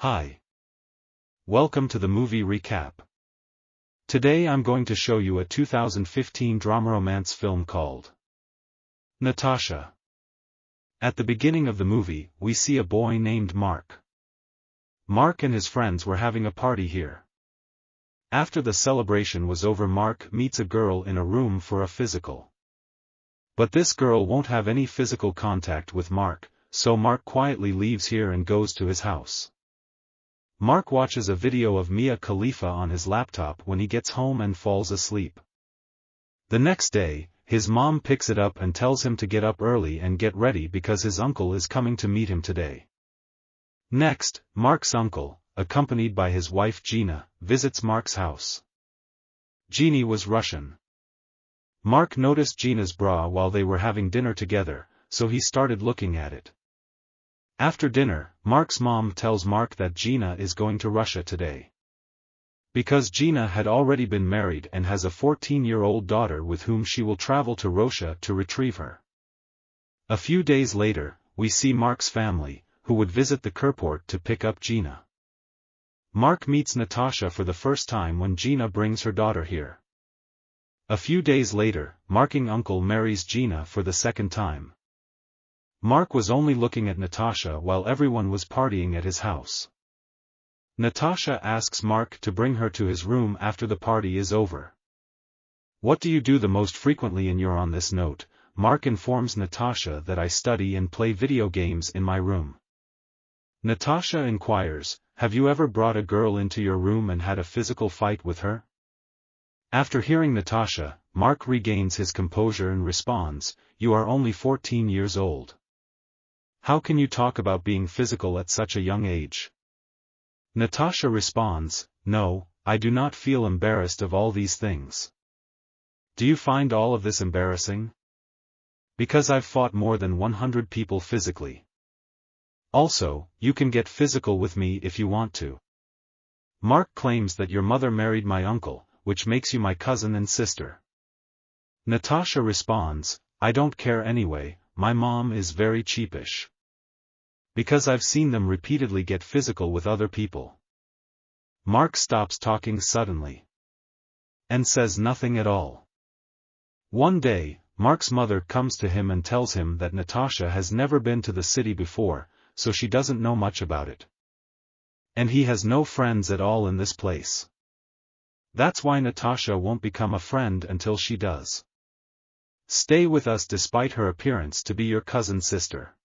Hi. Welcome to the movie recap. Today I'm going to show you a 2015 drama-romance film called Natasha. At the beginning of the movie, we see a boy named Mark. Mark and his friends were having a party here. After the celebration was over, Mark meets a girl in a room for a physical. But this girl won't have any physical contact with Mark, so Mark quietly leaves here and goes to his house. Mark watches a video of Mia Khalifa on his laptop when he gets home and falls asleep. The next day, his mom picks it up and tells him to get up early and get ready because his uncle is coming to meet him today. Next, Mark's uncle, accompanied by his wife Gina, visits Mark's house. Jeannie was Russian. Mark noticed Gina's bra while they were having dinner together, so he started looking at it. After dinner, Mark's mom tells Mark that Gina is going to Russia today. Because Gina had already been married and has a 14-year-old daughter with whom she will travel to Russia to retrieve her. A few days later, we see Mark's family, who would visit the airport to pick up Gina. Mark meets Natasha for the first time when Gina brings her daughter here. A few days later, Mark's uncle marries Gina for the second time. Mark was only looking at Natasha while everyone was partying at his house. Natasha asks Mark to bring her to his room after the party is over. "What do you do the most frequently in your?" On this note, Mark informs Natasha that I study and play video games in my room. Natasha inquires, "Have you ever brought a girl into your room and had a physical fight with her?" After hearing Natasha, Mark regains his composure and responds, "You are only 14 years old. How can you talk about being physical at such a young age?" Natasha responds, "No, I do not feel embarrassed of all these things." "Do you find all of this embarrassing?" "Because I've fought more than 100 people physically. Also, you can get physical with me if you want to." Mark claims that your mother married my uncle, which makes you my cousin and sister. Natasha responds, "I don't care anyway, my mom is very cheapish. Because I've seen them repeatedly get physical with other people." Mark stops talking suddenly. And says nothing at all. One day, Mark's mother comes to him and tells him that Natasha has never been to the city before, so she doesn't know much about it. And he has no friends at all in this place. That's why Natasha won't become a friend until she does. Stay with us despite her appearance to be your cousin sister.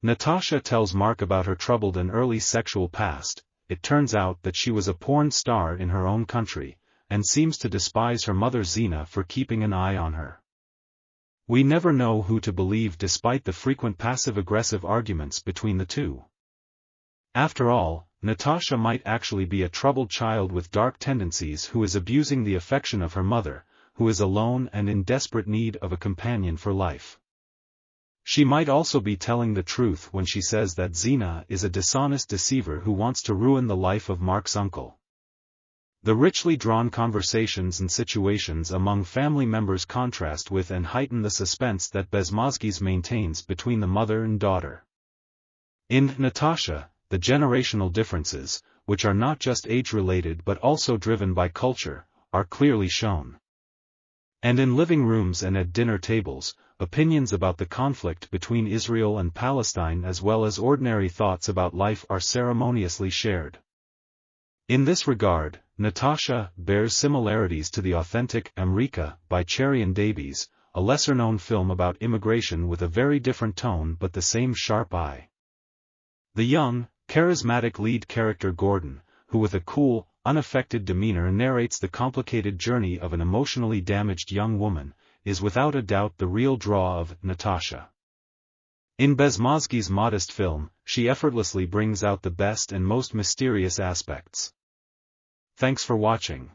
Natasha tells Mark about her troubled and early sexual past. It turns out that she was a porn star in her own country, and seems to despise her mother Zina for keeping an eye on her. We never know who to believe despite the frequent passive-aggressive arguments between the two. After all, Natasha might actually be a troubled child with dark tendencies who is abusing the affection of her mother, who is alone and in desperate need of a companion for life. She might also be telling the truth when she says that Zina is a dishonest deceiver who wants to ruin the life of Mark's uncle. The richly drawn conversations and situations among family members contrast with and heighten the suspense that Bezmozgis maintains between the mother and daughter. In Natasha, the generational differences, which are not just age-related but also driven by culture, are clearly shown. And in living rooms and at dinner tables, opinions about the conflict between Israel and Palestine as well as ordinary thoughts about life are ceremoniously shared. In this regard, Natasha bears similarities to the authentic America by Cherry and Davies, a lesser-known film about immigration with a very different tone but the same sharp eye. The young, charismatic lead character Gordon, who with a cool, unaffected demeanor narrates the complicated journey of an emotionally damaged young woman, is without a doubt the real draw of Natasha. In Bezmozgis' modest film, she effortlessly brings out the best and most mysterious aspects. Thanks for watching.